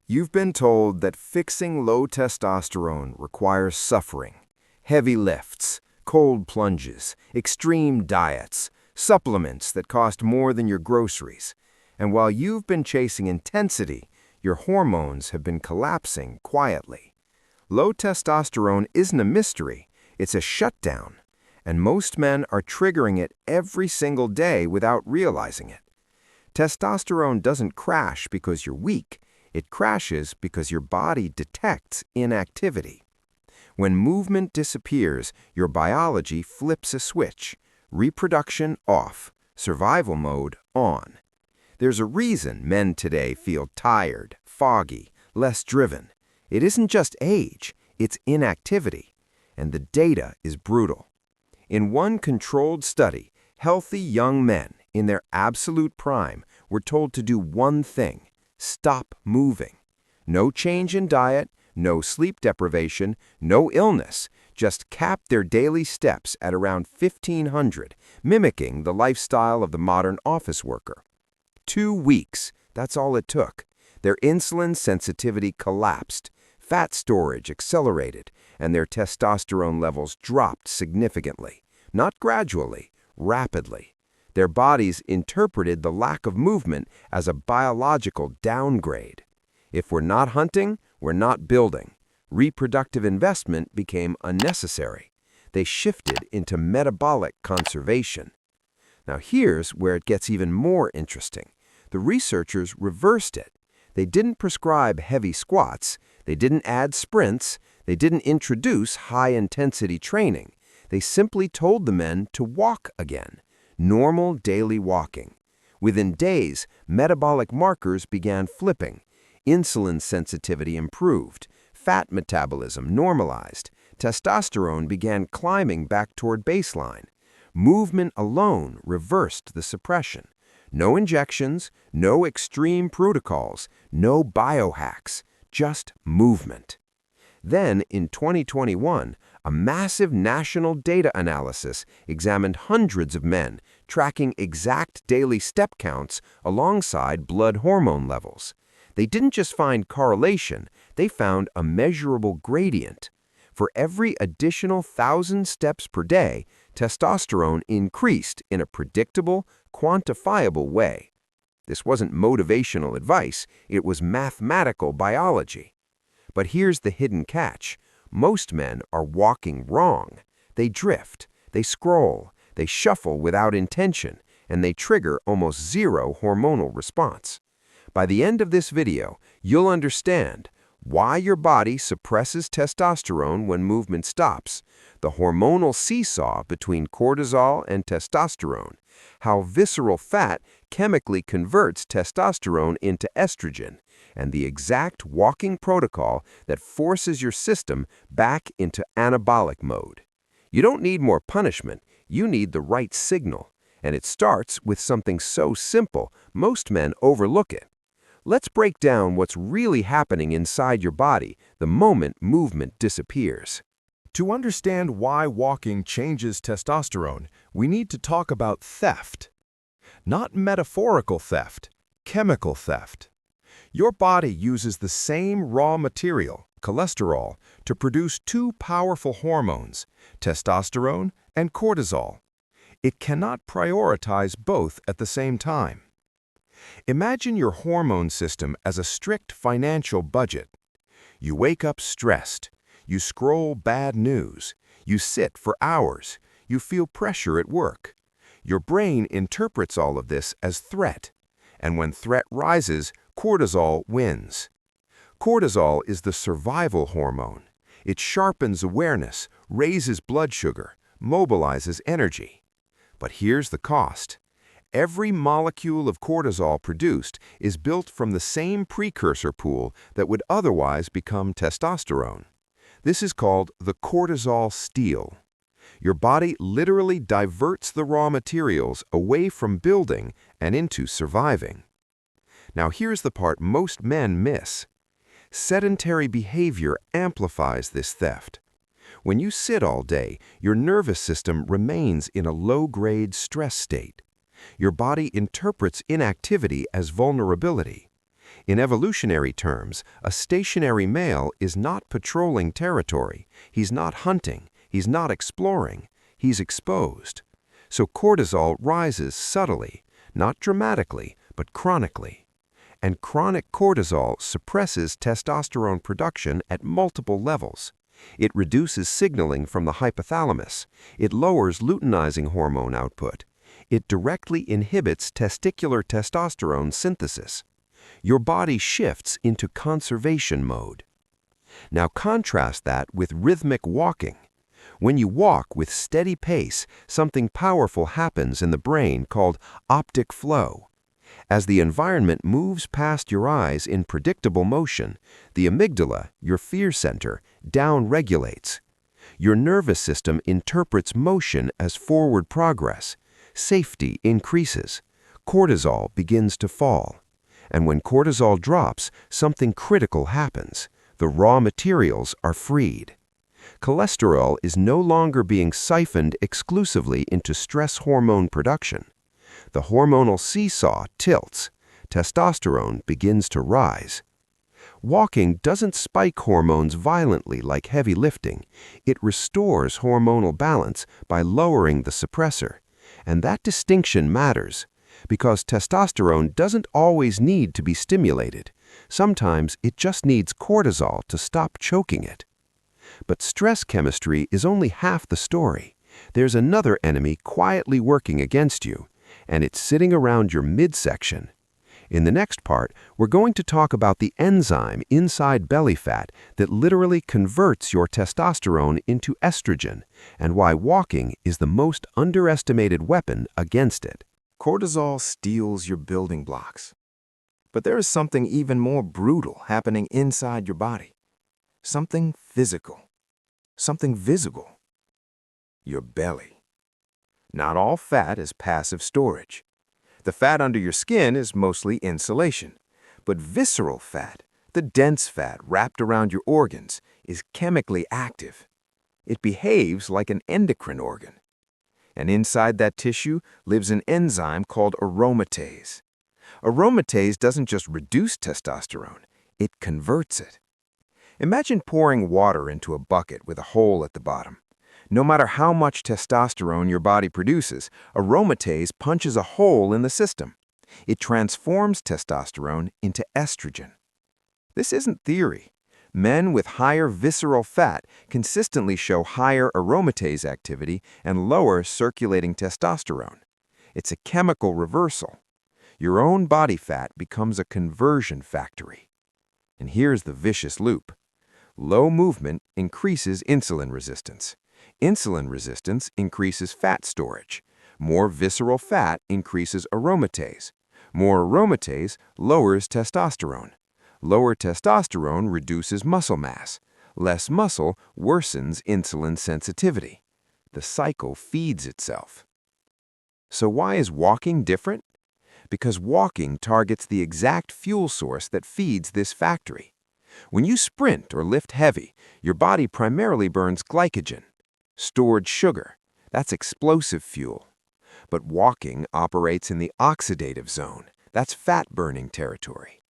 You've been told that fixing low testosterone requires suffering, heavy lifts, cold plunges, extreme diets, supplements that cost more than your groceries. And while you've been chasing intensity, your hormones have been collapsing quietly. Low testosterone isn't a mystery, it's a shutdown, and most men are triggering it every single day without realizing it. Testosterone doesn't crash because you're weak. It crashes because your body detects inactivity. When movement disappears, your biology flips a switch. Reproduction off, survival mode on. There's a reason men today feel tired, foggy, less driven. It isn't just age, it's inactivity. And the data is brutal. In one controlled study, healthy young men in their absolute prime were told to do one thing: stop moving. No change in diet, no sleep deprivation, no illness, just cap their daily steps at around 1,500, mimicking the lifestyle of the modern office worker. 2 weeks, that's all it took. Their insulin sensitivity collapsed, fat storage accelerated, and their testosterone levels dropped significantly. Not gradually, rapidly. Their bodies interpreted the lack of movement as a biological downgrade. If we're not hunting, we're not building. Reproductive investment became unnecessary. They shifted into metabolic conservation. Now here's where it gets even more interesting. The researchers reversed it. They didn't prescribe heavy squats. They didn't add sprints. They didn't introduce high-intensity training. They simply told the men to walk again. Normal daily walking. Within days, metabolic markers began flipping. Insulin sensitivity improved. Fat metabolism normalized. Testosterone began climbing back toward baseline. Movement alone reversed the suppression. No injections, no extreme protocols, no biohacks, just movement. Then, in 2021, a massive national data analysis examined hundreds of men, tracking exact daily step counts alongside blood hormone levels. They didn't just find correlation, they found a measurable gradient. For every additional 1,000 steps per day, testosterone increased in a predictable, quantifiable way. This wasn't motivational advice, it was mathematical biology. But here's the hidden catch. Most men are walking wrong. They drift, they scroll, they shuffle without intention, and they trigger almost zero hormonal response. By the end of this video, you'll understand why your body suppresses testosterone when movement stops, the hormonal seesaw between cortisol and testosterone, how visceral fat chemically converts testosterone into estrogen, and the exact walking protocol that forces your system back into anabolic mode. You don't need more punishment, you need the right signal, and it starts with something so simple most men overlook it. Let's break down what's really happening inside your body the moment movement disappears. To understand why walking changes testosterone, we need to talk about theft. Not metaphorical theft, chemical theft. Your body uses the same raw material, cholesterol, to produce two powerful hormones, testosterone and cortisol. It cannot prioritize both at the same time. Imagine your hormone system as a strict financial budget. You wake up stressed. You scroll bad news. You sit for hours. You feel pressure at work. Your brain interprets all of this as threat. And when threat rises, cortisol wins. Cortisol is the survival hormone. It sharpens awareness, raises blood sugar, mobilizes energy. But here's the cost. Every molecule of cortisol produced is built from the same precursor pool that would otherwise become testosterone. This is called the cortisol steal. Your body literally diverts the raw materials away from building and into surviving. Now here's the part most men miss. Sedentary behavior amplifies this theft. When you sit all day, your nervous system remains in a low-grade stress state. Your body interprets inactivity as vulnerability. In evolutionary terms, a stationary male is not patrolling territory. He's not hunting. He's not exploring. He's exposed. So cortisol rises subtly, not dramatically, but chronically. And chronic cortisol suppresses testosterone production at multiple levels. It reduces signaling from the hypothalamus. It lowers luteinizing hormone output. It directly inhibits testicular testosterone synthesis. Your body shifts into conservation mode. Now contrast that with rhythmic walking. When you walk with steady pace, something powerful happens in the brain called optic flow. As the environment moves past your eyes in predictable motion, the amygdala, your fear center, down-regulates. Your nervous system interprets motion as forward progress. Safety increases. Cortisol begins to fall. And when cortisol drops, something critical happens. The raw materials are freed. Cholesterol is no longer being siphoned exclusively into stress hormone production. The hormonal seesaw tilts. Testosterone begins to rise. Walking doesn't spike hormones violently like heavy lifting. It restores hormonal balance by lowering the suppressor. And that distinction matters, because testosterone doesn't always need to be stimulated. Sometimes it just needs cortisol to stop choking it. But stress chemistry is only half the story. There's another enemy quietly working against you, and it's sitting around your midsection. In the next part, we're going to talk about the enzyme inside belly fat that literally converts your testosterone into estrogen, and why walking is the most underestimated weapon against it. Cortisol steals your building blocks. But there is something even more brutal happening inside your body. Something physical. Something visible. Your belly. Not all fat is passive storage. The fat under your skin is mostly insulation. But visceral fat, the dense fat wrapped around your organs, is chemically active. It behaves like an endocrine organ. And inside that tissue lives an enzyme called aromatase. Aromatase doesn't just reduce testosterone, it converts it. Imagine pouring water into a bucket with a hole at the bottom. No matter how much testosterone your body produces, aromatase punches a hole in the system. It transforms testosterone into estrogen. This isn't theory. Men with higher visceral fat consistently show higher aromatase activity and lower circulating testosterone. It's a chemical reversal. Your own body fat becomes a conversion factory. And here's the vicious loop. Low movement increases insulin resistance. Insulin resistance increases fat storage. More visceral fat increases aromatase. More aromatase lowers testosterone. Lower testosterone reduces muscle mass. Less muscle worsens insulin sensitivity. The cycle feeds itself. So why is walking different? Because walking targets the exact fuel source that feeds this factory. When you sprint or lift heavy, your body primarily burns glycogen, stored sugar. That's explosive fuel. But walking operates in the oxidative zone. That's fat-burning territory.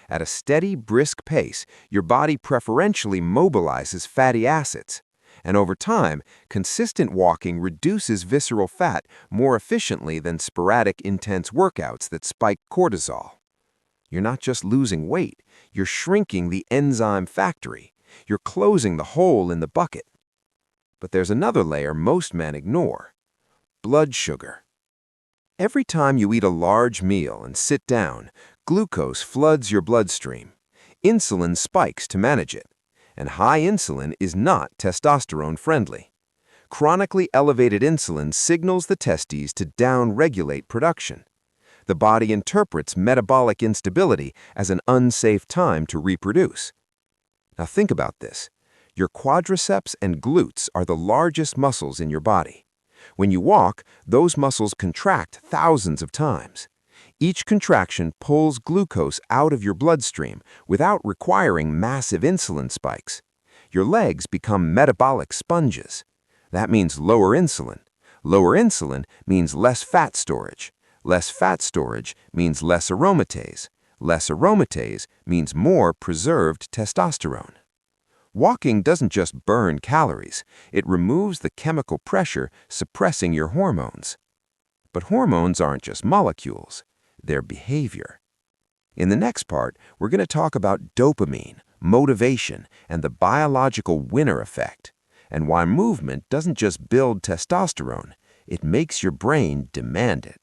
At a steady, brisk pace, your body preferentially mobilizes fatty acids. And over time, consistent walking reduces visceral fat more efficiently than sporadic, intense workouts that spike cortisol. You're not just losing weight, you're shrinking the enzyme factory. You're closing the hole in the bucket. But there's another layer most men ignore: blood sugar. Every time you eat a large meal and sit down, glucose floods your bloodstream. Insulin spikes to manage it. And high insulin is not testosterone friendly. Chronically elevated insulin signals the testes to down-regulate production. The body interprets metabolic instability as an unsafe time to reproduce. Now think about this. Your quadriceps and glutes are the largest muscles in your body. When you walk, those muscles contract thousands of times. Each contraction pulls glucose out of your bloodstream without requiring massive insulin spikes. Your legs become metabolic sponges. That means lower insulin. Lower insulin means less fat storage. Less fat storage means less aromatase. Less aromatase means more preserved testosterone. Walking doesn't just burn calories, it removes the chemical pressure suppressing your hormones. But hormones aren't just molecules, they're behavior. In the next part, we're going to talk about dopamine, motivation, and the biological winner effect, and why movement doesn't just build testosterone, it makes your brain demand it.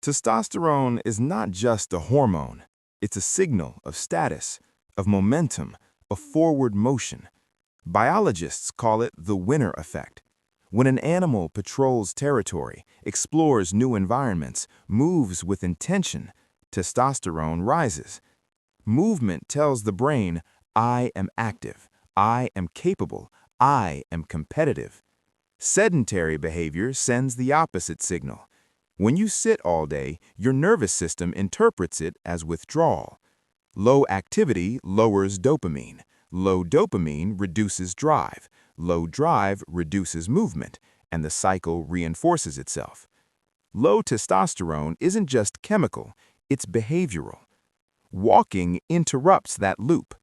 Testosterone is not just a hormone. It's a signal of status, of momentum, of forward motion. Biologists call it the winner effect. When an animal patrols territory, explores new environments, moves with intention, testosterone rises. Movement tells the brain, I am active, I am capable, I am competitive. Sedentary behavior sends the opposite signal. When you sit all day, your nervous system interprets it as withdrawal. Low activity lowers dopamine. Low dopamine reduces drive. Low drive reduces movement, and the cycle reinforces itself. Low testosterone isn't just chemical, it's behavioral. Walking interrupts that loop.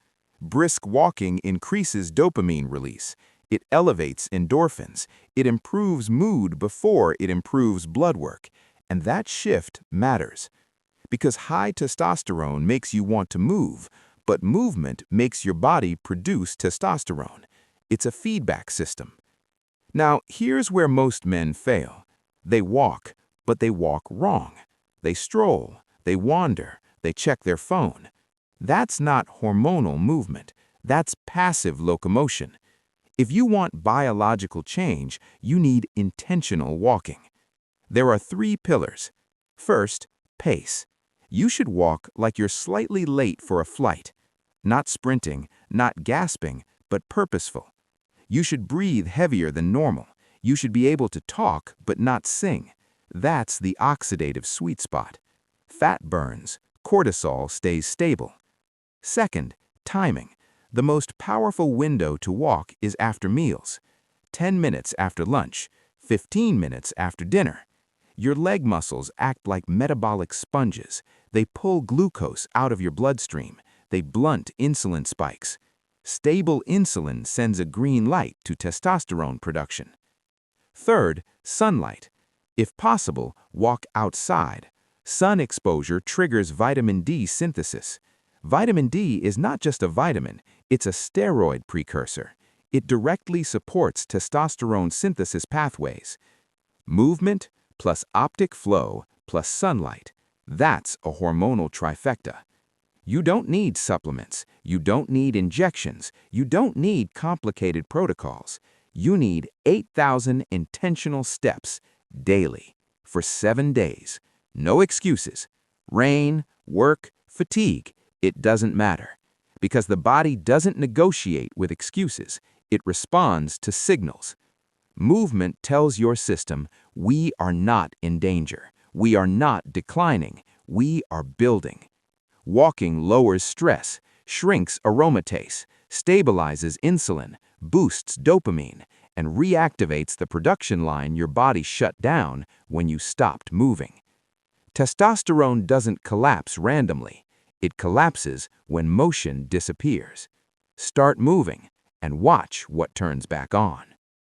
Brisk walking increases dopamine release. It elevates endorphins. It improves mood before it improves blood work. And that shift matters. Because high testosterone makes you want to move, but movement makes your body produce testosterone. It's a feedback system. Now, here's where most men fail. They walk, but they walk wrong. They stroll, they wander, they check their phone. That's not hormonal movement. That's passive locomotion. If you want biological change, you need intentional walking. There are 3 pillars. First, pace. You should walk like you're slightly late for a flight. Not sprinting, not gasping, but purposeful. You should breathe heavier than normal. You should be able to talk but not sing. That's the oxidative sweet spot. Fat burns, cortisol stays stable. Second, timing. The most powerful window to walk is after meals. 10 minutes after lunch, 15 minutes after dinner. Your leg muscles act like metabolic sponges. They pull glucose out of your bloodstream. They blunt insulin spikes. Stable insulin sends a green light to testosterone production. Third, sunlight. If possible, walk outside. Sun exposure triggers vitamin D synthesis. Vitamin D is not just a vitamin, it's a steroid precursor. It directly supports testosterone synthesis pathways. Movement plus optic flow plus sunlight. That's a hormonal trifecta. You don't need supplements. You don't need injections. You don't need complicated protocols. You need 8,000 intentional steps daily for 7 days. No excuses. Rain, work, fatigue. It doesn't matter. Because the body doesn't negotiate with excuses. It responds to signals. Movement tells your system, we are not in danger. We are not declining. We are building. Walking lowers stress, shrinks aromatase, stabilizes insulin, boosts dopamine, and reactivates the production line your body shut down when you stopped moving. Testosterone doesn't collapse randomly. It collapses when motion disappears. Start moving and watch what turns back on.